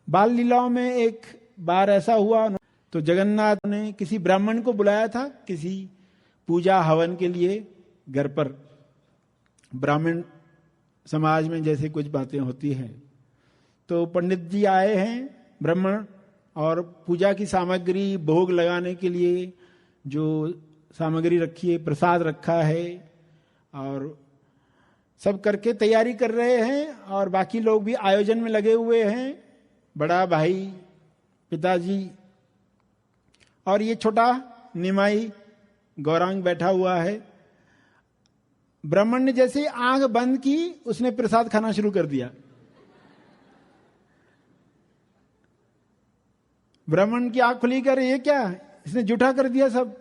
बाल लीलाओं में एक बार ऐसा हुआ तो जगन्नाथ ने किसी ब्राह्मण को बुलाया था किसी पूजा हवन के लिए घर पर। ब्राह्मण समाज में जैसे कुछ बातें होती हैं, तो पंडित जी आए हैं ब्राह्मण, और पूजा की सामग्री भोग लगाने के लिए जो सामग्री रखी है, प्रसाद रखा है और सब करके तैयारी कर रहे हैं, और बाकी लोग भी आयोजन में लगे हुए हैं, बड़ा भाई, पिताजी, और ये छोटा निमाई गौरांग बैठा हुआ है। ब्राह्मण ने जैसे ही आंख बंद की, उसने प्रसाद खाना शुरू कर दिया। ब्राह्मण की आंख खुली कर, ये क्या, इसने जूठा कर दिया सब।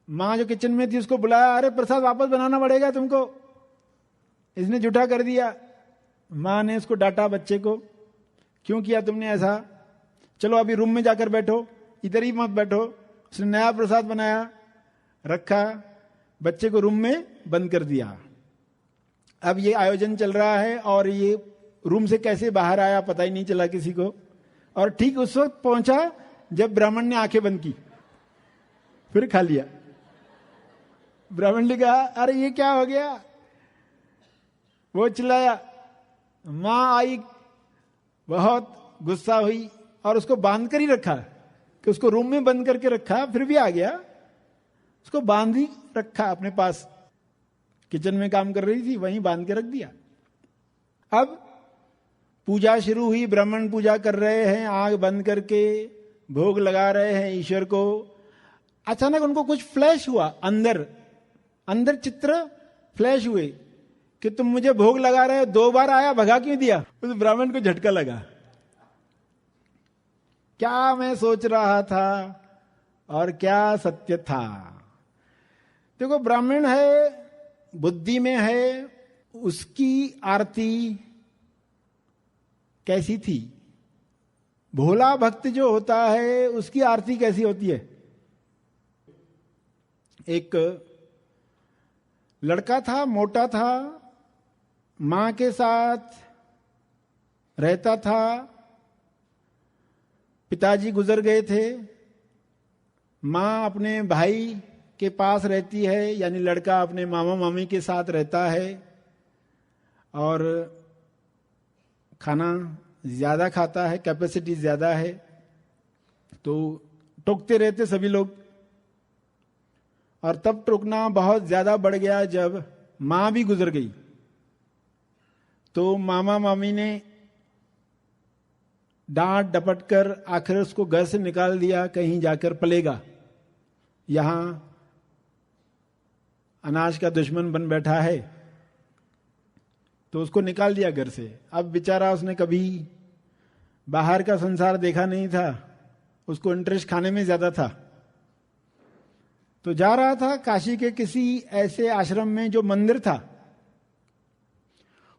मां जो किचन में थी उसको बुलाया, अरे प्रसाद वापस बनाना पड़ेगा तुमको, इसने जूठा कर दिया। मां ने उसको डांटा, बच्चे को, क्यों किया तुमने ऐसा, चलो अभी रूम में जाकर बैठो, इधर ही मत बैठो। उसने नया प्रसाद बनाया, रखा, बच्चे को रूम में बंद कर दिया। अब ये आयोजन चल रहा है और ये रूम से कैसे बाहर आया पता ही नहीं चला किसी को, और ठीक उस वक्त पहुंचा जब ब्राह्मण ने आंखें बंद की, फिर खा लिया। ब्राह्मण ने कहा, अरे ये क्या हो गया, वो चिल्लाया। मां आई, बहुत गुस्सा हुई और उसको बांध कर ही रखा, कि उसको रूम में बंद करके रखा, फिर भी आ गया, उसको बांध ही रखा अपने पास, किचन में काम कर रही थी वहीं बांध के रख दिया। अब पूजा शुरू हुई, ब्राह्मण पूजा कर रहे हैं आंख बंद करके, भोग लगा रहे हैं ईश्वर को। अचानक उनको कुछ फ्लैश हुआ, अंदर अंदर चित्र फ्लैश हुए कि तुम मुझे भोग लगा रहे हो, 2 बार आया, भगा क्यों दिया। उस ब्राह्मण को झटका लगा, क्या मैं सोच रहा था और क्या सत्य था। देखो, ब्राह्मण है, बुद्धि में है, उसकी आरती कैसी थी, भोला भक्त जो होता है उसकी आरती कैसी होती है। एक लड़का था, मोटा था, मां के साथ रहता था, पिताजी गुजर गए थे, मां अपने भाई के पास रहती है, यानी लड़का अपने मामा मामी के साथ रहता है, और खाना ज्यादा खाता है, कैपेसिटी ज्यादा है, तो टोकते रहते सभी लोग। और तब टोकना बहुत ज्यादा बढ़ गया जब मां भी गुजर गई, तो मामा मामी ने डांट डपट कर आखिर उसको घर से निकाल दिया, कहीं जाकर पलेगा, यहां अनाज का दुश्मन बन बैठा है, तो उसको निकाल दिया घर से। अब बेचारा, उसने कभी बाहर का संसार देखा नहीं था, उसको इंटरेस्ट खाने में ज्यादा था, तो जा रहा था काशी के किसी ऐसे आश्रम में जो मंदिर था।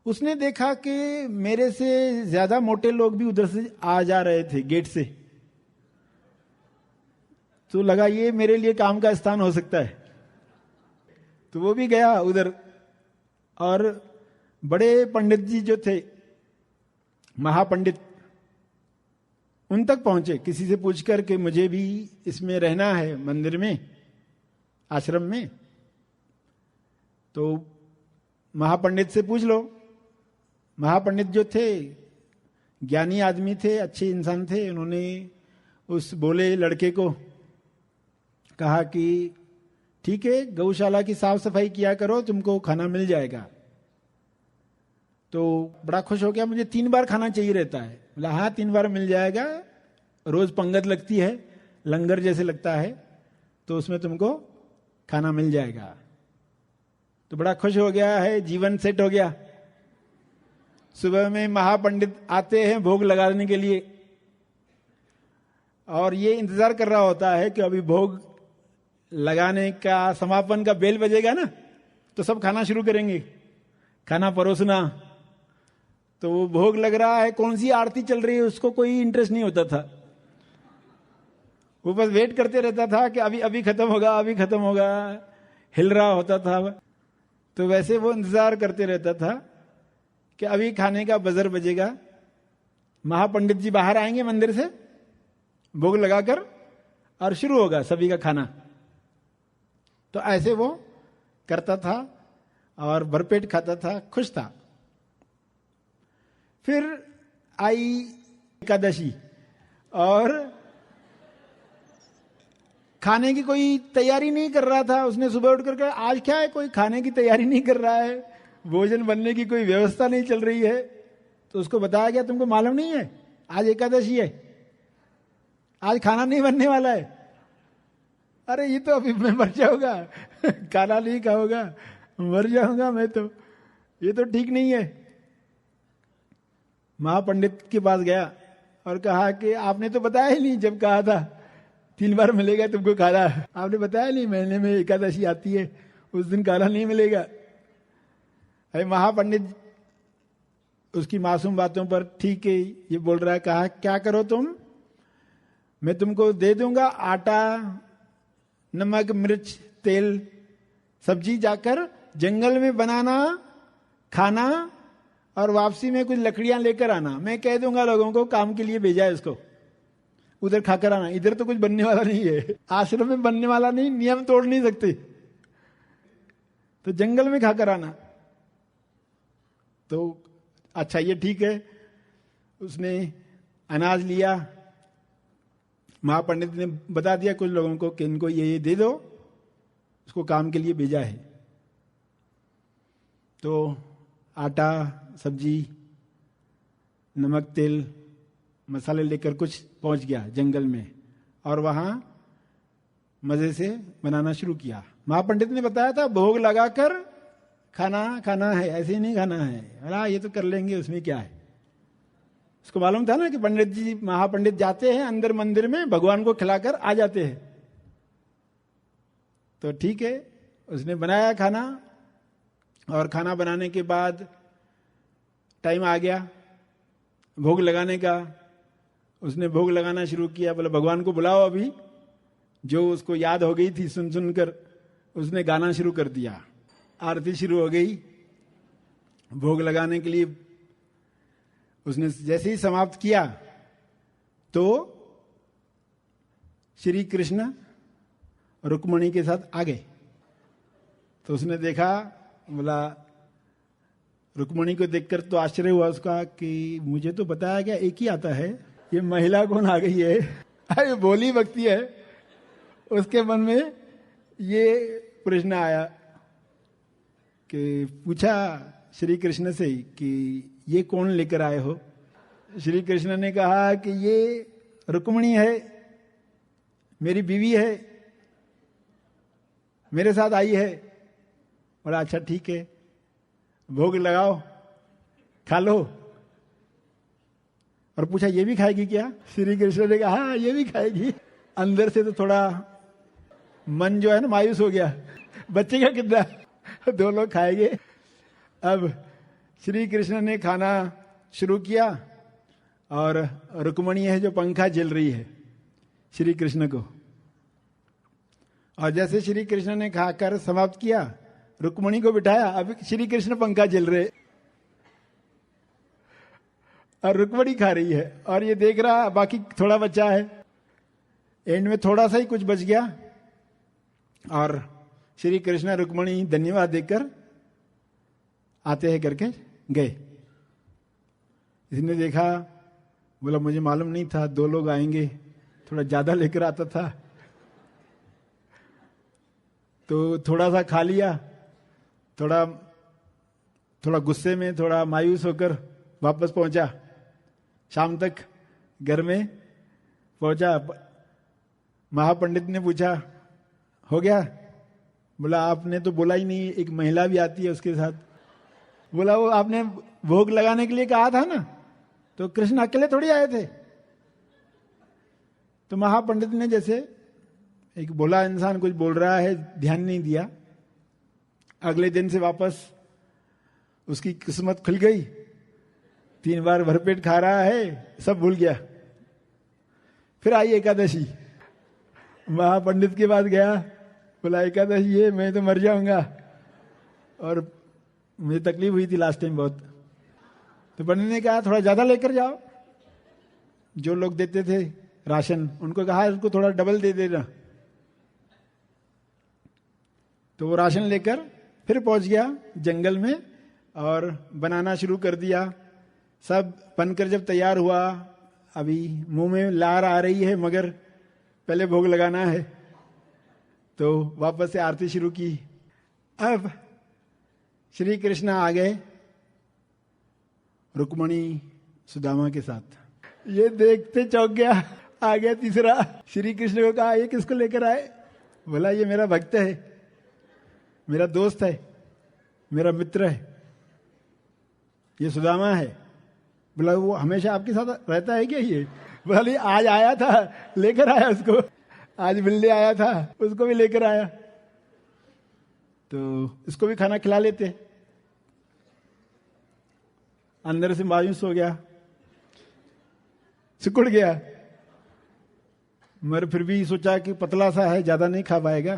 उसने देखा कि मेरे से ज्यादा मोटे लोग भी उधर से आ जा रहे थे गेट से, तो लगा ये मेरे लिए काम का स्थान हो सकता है, तो वो भी गया उधर। और बड़े पंडित जी जो थे, महापंडित, उन तक पहुंचे किसी से पूछकर कि मुझे भी इसमें रहना है, मंदिर में, आश्रम में, तो महापंडित से पूछ लो। महापंडित जो थे ज्ञानी आदमी थे, अच्छे इंसान थे, उन्होंने उस बोले लड़के को कहा कि ठीक है, गौशाला की साफ सफाई किया करो, तुमको खाना मिल जाएगा। तो बड़ा खुश हो गया, मुझे 3 बार खाना चाहिए रहता है। बोला हाँ 3 बार मिल जाएगा, रोज पंगत लगती है, लंगर जैसे लगता है, तो उसमें तुमको खाना मिल जाएगा। तो बड़ा खुश हो गया है, जीवन सेट हो गया। सुबह में महापंडित आते हैं भोग लगाने के लिए, और ये इंतजार कर रहा होता है कि अभी भोग लगाने का, समापन का बेल बजेगा ना, तो सब खाना शुरू करेंगे, खाना परोसना। तो वो भोग लग रहा है, कौन सी आरती चल रही है उसको कोई इंटरेस्ट नहीं होता था, वो बस वेट करते रहता था कि अभी अभी खत्म होगा, अभी खत्म होगा, हिल रहा होता था। तो वैसे वो इंतजार करते रहता था कि अभी खाने का बजर बजेगा महापंडित जी बाहर आएंगे मंदिर से भोग लगाकर और शुरू होगा सभी का खाना। तो ऐसे वो करता था और भरपेट खाता था, खुश था। फिर आई एकादशी और खाने की कोई तैयारी नहीं कर रहा था। उसने सुबह उठकर कहा आज क्या है, कोई खाने की तैयारी नहीं कर रहा है, भोजन बनने की कोई व्यवस्था नहीं चल रही है। तो उसको बताया गया तुमको मालूम नहीं है आज एकादशी है, आज खाना नहीं बनने वाला है। अरे ये तो अभी मैं मर जाऊंगा, खाना नहीं खाऊंगा, मर जाऊंगा मैं तो, ये तो ठीक नहीं है। महापंडित के पास गया और कहा कि आपने तो बताया ही नहीं, जब कहा था 3 बार मिलेगा तुमको खाना, आपने बताया नहीं महीने में एकादशी आती है उस दिन खाना नहीं मिलेगा। अरे महापंडित उसकी मासूम बातों पर ठीक है ये बोल रहा है। कहा क्या करो तुम, मैं तुमको दे दूंगा आटा, नमक, मिर्च, तेल, सब्जी, जाकर जंगल में बनाना, खाना और वापसी में कुछ लकड़ियां लेकर आना। मैं कह दूंगा लोगों को काम के लिए भेजा है इसको, उधर खाकर आना। इधर तो कुछ बनने वाला नहीं है, आश्रम में बनने वाला नहीं, नियम तोड़ नहीं सकते, तो जंगल में खाकर आना। तो अच्छा ये ठीक है। उसने अनाज लिया, महापंडित ने बता दिया कुछ लोगों को कि इनको ये दे दो, उसको काम के लिए भेजा है। तो आटा, सब्जी, नमक, तेल, मसाले लेकर कुछ पहुंच गया जंगल में और वहां मजे से बनाना शुरू किया। महापंडित ने बताया था भोग लगाकर खाना खाना है, ऐसे ही नहीं खाना है। अरे ये तो कर लेंगे, उसमें क्या है। उसको मालूम था ना कि पंडित जी, महापंडित जाते हैं अंदर मंदिर में, भगवान को खिलाकर आ जाते हैं। तो ठीक है, उसने बनाया खाना और खाना बनाने के बाद टाइम आ गया भोग लगाने का। उसने भोग लगाना शुरू किया, बोले भगवान को बुलाओ अभी। जो उसको याद हो गई थी सुन सुनकर, उसने गाना शुरू कर दिया। आरती शुरू हो गई भोग लगाने के लिए। उसने जैसे ही समाप्त किया तो श्री कृष्ण रुक्मणी के साथ आ गए। तो उसने देखा, बोला, रुक्मणी को देखकर तो आश्चर्य हुआ उसका कि मुझे तो बताया गया एक ही आता है, ये महिला कौन आ गई है। अरे बोली भक्ति है, उसके मन में ये प्रश्न आया कि पूछा श्री कृष्ण से कि ये कौन लेकर आए हो। श्री कृष्ण ने कहा कि ये रुक्मणी है, मेरी बीवी है, मेरे साथ आई है। बोला अच्छा ठीक है, भोग लगाओ, खा लो। और पूछा ये भी खाएगी क्या। श्री कृष्ण ने कहा हाँ ये भी खाएगी। अंदर से तो थोड़ा मन जो है ना मायूस हो गया, बच्चे का कितना, 2 लोग खाएंगे। अब श्री कृष्ण ने खाना शुरू किया और रुक्मणी है जो पंखा झेल रही है श्री कृष्ण को। और जैसे श्री कृष्ण ने खाकर समाप्त किया, रुक्मणी को बिठाया, अब श्री कृष्ण पंखा झेल रहे और रुक्मणी खा रही है और ये देख रहा बाकी थोड़ा बचा है। एंड में थोड़ा सा ही कुछ बच गया और श्री कृष्ण रुक्मणी धन्यवाद देकर आते हैं करके गए। इसने देखा, बोला मुझे मालूम नहीं था 2 लोग आएंगे, थोड़ा ज्यादा लेकर आता था। तो थोड़ा सा खा लिया, थोड़ा गुस्से में, थोड़ा मायूस होकर वापस पहुंचा। शाम तक घर में पहुंचा। महापंडित ने पूछा हो गया। बोला आपने तो बोला ही नहीं, एक महिला भी आती है उसके साथ। बोला वो आपने भोग लगाने के लिए कहा था ना, तो कृष्ण अकेले थोड़ी आए थे। तो महापंडित ने जैसे एक बोला इंसान कुछ बोल रहा है, ध्यान नहीं दिया। अगले दिन से वापस उसकी किस्मत खुल गई, 3 बार भरपेट खा रहा है, सब भूल गया। फिर आई एकादशी, महापंडित के पास गया, बोला एकादशी है, मैं तो मर जाऊंगा और मुझे तकलीफ हुई थी लास्ट टाइम बहुत। तो पंडित ने कहा थोड़ा ज्यादा लेकर जाओ। जो लोग देते थे राशन, उनको कहा उसको थोड़ा डबल दे देना। तो वो राशन लेकर फिर पहुंच गया जंगल में और बनाना शुरू कर दिया। सब बनकर जब तैयार हुआ, अभी मुंह में लार आ रही है मगर पहले भोग लगाना है, तो वापस से आरती शुरू की। अब श्री कृष्ण आ गए रुक्मणी सुदामा के साथ। ये देखते चौंक गया, आ गया तीसरा। श्री कृष्ण को कहा ये किसको लेकर आए? बोला ये मेरा भक्त है, मेरा दोस्त है, मेरा मित्र है, ये सुदामा है। बोला वो हमेशा आपके साथ रहता है क्या? ये बोला आज आया था, लेकर आया उसको, आज मिलने आया था, उसको भी लेकर आया, तो इसको भी खाना खिला लेते। अंदर से मायूस हो गया, सिकुड़ गया, मगर फिर भी सोचा कि पतला सा है, ज्यादा नहीं खा पाएगा।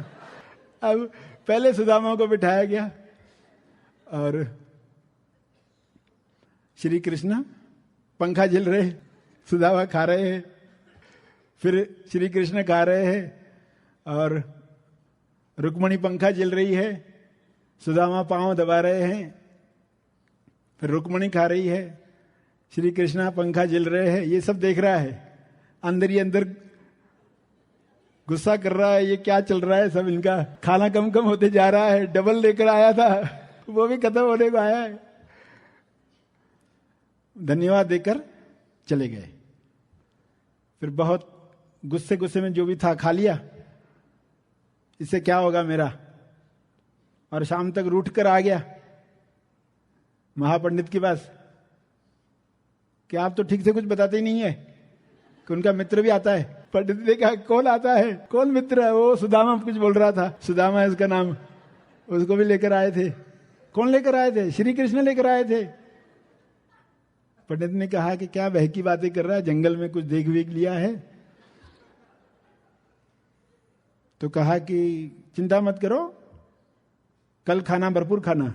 अब पहले सुदामा को बिठाया गया और श्री कृष्ण पंखा झेल रहे, सुदामा खा रहे हैं, फिर श्री कृष्ण खा रहे हैं और रुक्मणी पंखा झेल रही है, सुदामा पांव दबा रहे हैं, फिर रुक्मणी खा रही है, श्री कृष्ण पंखा झेल रहे हैं। ये सब देख रहा है, अंदर ही अंदर गुस्सा कर रहा है, ये क्या चल रहा है सब इनका, खाना कम कम होते जा रहा है, डबल लेकर आया था वो भी खत्म होने को आया है। धन्यवाद देकर चले गए। फिर बहुत गुस्से गुस्से में जो भी था खा लिया, इससे क्या होगा मेरा, और शाम तक रूठ कर आ गया महापंडित के पास कि आप तो ठीक से कुछ बताते ही नहीं है कि उनका मित्र भी आता है। पंडित ने कहा कौन आता है, कौन मित्र है? वो सुदामा कुछ बोल रहा था, सुदामा है उसका नाम, उसको भी लेकर आए थे। कौन लेकर आए थे? श्री कृष्ण लेकर आए थे। पंडित ने कहा कि क्या बहकी बातें कर रहा है, जंगल में कुछ देख वेख लिया है? तो कहा कि चिंता मत करो, कल खाना भरपूर खाना।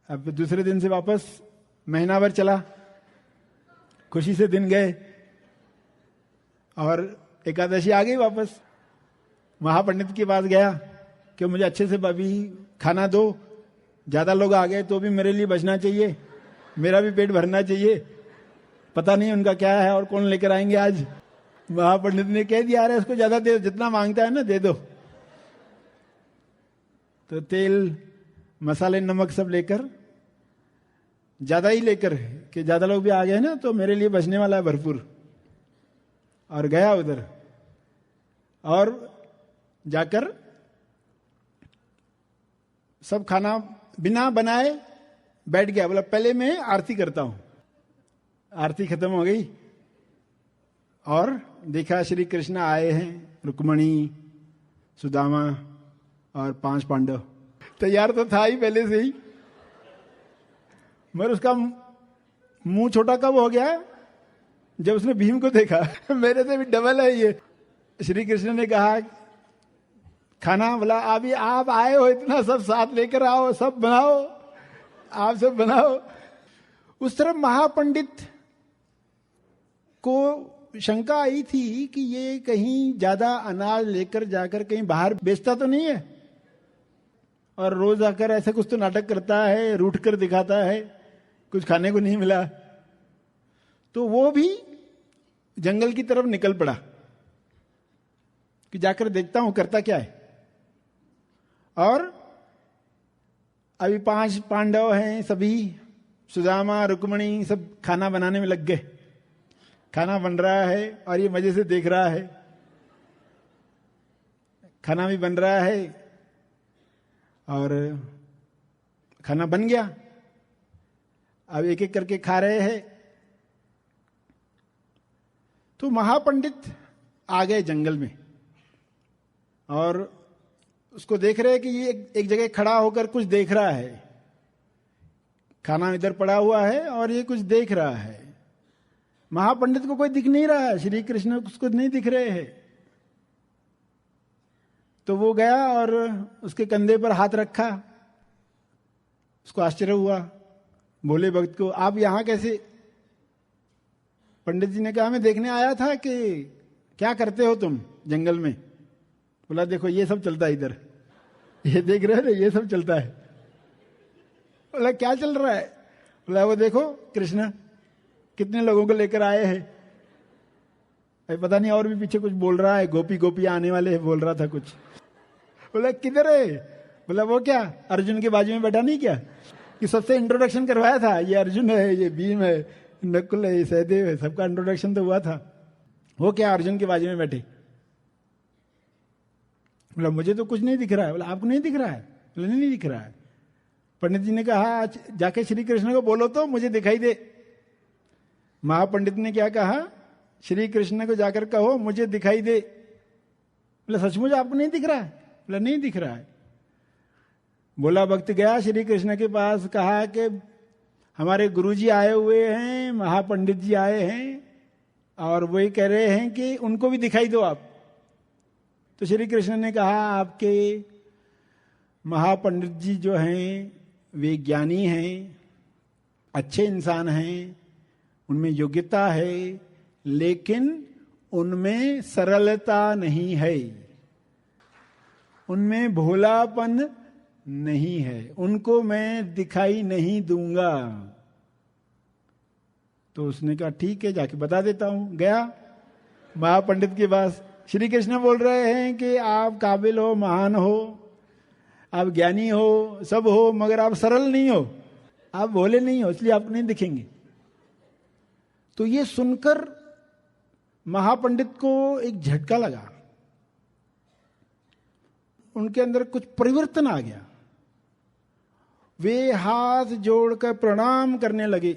अब दूसरे दिन से वापस महीना भर चला, खुशी से दिन गए और एकादशी आ गई वापस। महापंडित के पास गया कि मुझे अच्छे से अभी खाना दो, ज्यादा लोग आ गए तो भी मेरे लिए बचना चाहिए, मेरा भी पेट भरना चाहिए, पता नहीं उनका क्या है और कौन लेकर आएंगे आज। महापंडित ने कह दिया अरे इसको ज्यादा दे, जितना मांगता है ना दे दो। तो तेल मसाले नमक सब लेकर, ज्यादा ही लेकर कि ज्यादा लोग भी आ गए ना तो मेरे लिए बचने वाला है भरपूर, और गया उधर और जाकर सब खाना बिना बनाए बैठ गया। बोला पहले मैं आरती करता हूं। आरती खत्म हो गई और देखा श्री कृष्ण आए हैं, रुक्मणी, सुदामा और 5 पांडव। तैयार तो था ही पहले से ही, मगर उसका मुंह छोटा कब हो गया जब उसने भीम को देखा मेरे से भी डबल है ये। श्री कृष्ण ने कहा खाना, बोला अभी आप आए हो इतना सब साथ लेकर आओ, सब बनाओ, आप सब बनाओ। उस तरफ महापंडित को शंका आई थी कि ये कहीं ज्यादा अनाज लेकर जाकर कहीं बाहर बेचता तो नहीं है, और रोज आकर ऐसा कुछ तो नाटक करता है, रूठ कर दिखाता है, कुछ खाने को नहीं मिला। तो वो भी जंगल की तरफ निकल पड़ा कि जाकर देखता हूं करता क्या है। और अभी 5 पांडव हैं, सभी सुदामा रुक्मणी सब खाना बनाने में लग गए। खाना बन रहा है और ये मजे से देख रहा है, खाना भी बन रहा है और खाना बन गया। अब एक एक करके खा रहे हैं। तो महापंडित आ गए जंगल में और उसको देख रहे हैं कि ये एक जगह खड़ा होकर कुछ देख रहा है। खाना इधर पड़ा हुआ है और ये कुछ देख रहा है। महापंडित को कोई दिख नहीं रहा है, श्री कृष्ण उसको नहीं दिख रहे हैं। तो वो गया और उसके कंधे पर हाथ रखा। उसको आश्चर्य हुआ, बोले भक्त को आप यहां कैसे? पंडित जी ने कहा मैं देखने आया था कि क्या करते हो तुम जंगल में। बोला देखो ये सब चलता है इधर, ये देख रहे हो ना, ये सब चलता है। बोला क्या चल रहा है? बोला वो देखो कृष्ण कितने लोगों को लेकर आए हैं। पता नहीं और भी पीछे कुछ बोल रहा है, गोपी गोपी आने वाले है बोल रहा था कुछ। बोला किधर है? बोला वो क्या अर्जुन के बाजू में बैठा नहीं क्या, कि सबसे इंट्रोडक्शन करवाया था, ये अर्जुन है, ये भीम है, नकुल है, सहदेव है, सबका इंट्रोडक्शन तो हुआ था। वो क्या अर्जुन के बाजू में बैठे? बोला मुझे तो कुछ नहीं दिख रहा है। बोला आपको नहीं दिख रहा है? बोला नहीं दिख रहा है। पंडित जी ने कहा आज जाके श्री कृष्ण को बोलो तो मुझे दिखाई दे। महापंडित ने क्या कहा? श्री कृष्ण को जाकर कहो मुझे दिखाई दे। बोला सचमुच आपको नहीं दिख रहा है? बोला नहीं दिख रहा है। बोला भक्त गया श्री कृष्ण के पास, कहा कि हमारे गुरुजी आए हुए हैं, महापंडित जी आए हैं और वही कह रहे हैं कि उनको भी दिखाई दो आप। तो श्री कृष्ण ने कहा आपके महापंडित जी जो हैं वे ज्ञानी हैं, अच्छे इंसान हैं, उनमें योग्यता है, लेकिन उनमें सरलता नहीं है, उनमें भोलापन नहीं है, उनको मैं दिखाई नहीं दूंगा। तो उसने कहा ठीक है जाके बता देता हूं। गया महापंडित के पास, श्री कृष्ण बोल रहे हैं कि आप काबिल हो, महान हो, आप ज्ञानी हो, सब हो, मगर आप सरल नहीं हो, आप भोले नहीं हो, इसलिए आप नहीं दिखेंगे। तो ये सुनकर महापंडित को एक झटका लगा, उनके अंदर कुछ परिवर्तन आ गया। वे हाथ जोड़कर प्रणाम करने लगे।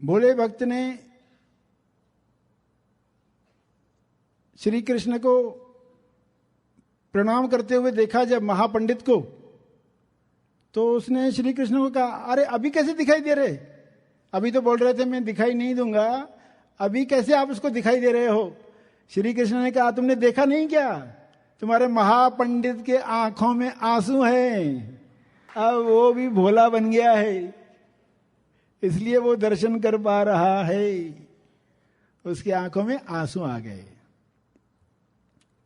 भोले भक्त ने श्री कृष्ण को प्रणाम करते हुए देखा जब महापंडित को, तो उसने श्री कृष्ण को कहा अरे अभी कैसे दिखाई दे रहे? अभी तो बोल रहे थे मैं दिखाई नहीं दूंगा, अभी कैसे आप उसको दिखाई दे रहे हो? श्री कृष्ण ने कहा तुमने देखा नहीं क्या, तुम्हारे महापंडित के आंखों में आंसू हैं, अब वो भी भोला बन गया है, इसलिए वो दर्शन कर पा रहा है, उसकी आंखों में आंसू आ गए।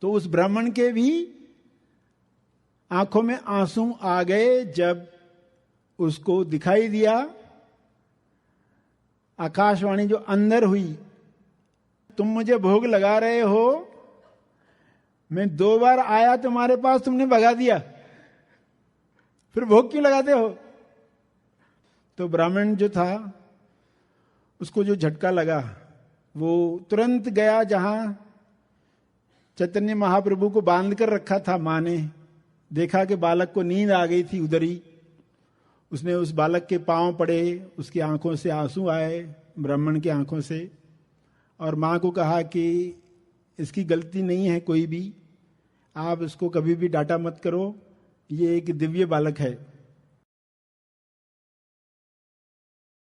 तो उस ब्राह्मण के भी आंखों में आंसू आ गए जब उसको दिखाई दिया। आकाशवाणी जो अंदर हुई, तुम मुझे भोग लगा रहे हो, मैं 2 बार आया तुम्हारे पास, तुमने भगा दिया, फिर भोग क्यों लगाते हो? तो ब्राह्मण जो था उसको जो झटका लगा, वो तुरंत गया जहां चैतन्य महाप्रभु को बांध कर रखा था मां ने। देखा कि बालक को नींद आ गई थी उधर ही, उसने उस बालक के पांव पड़े, उसकी आंखों से आंसू आए, ब्राह्मण की आंखों से, और मां को कहा कि इसकी गलती नहीं है कोई भी, आप इसको कभी भी डांटा मत करो, ये एक दिव्य बालक है।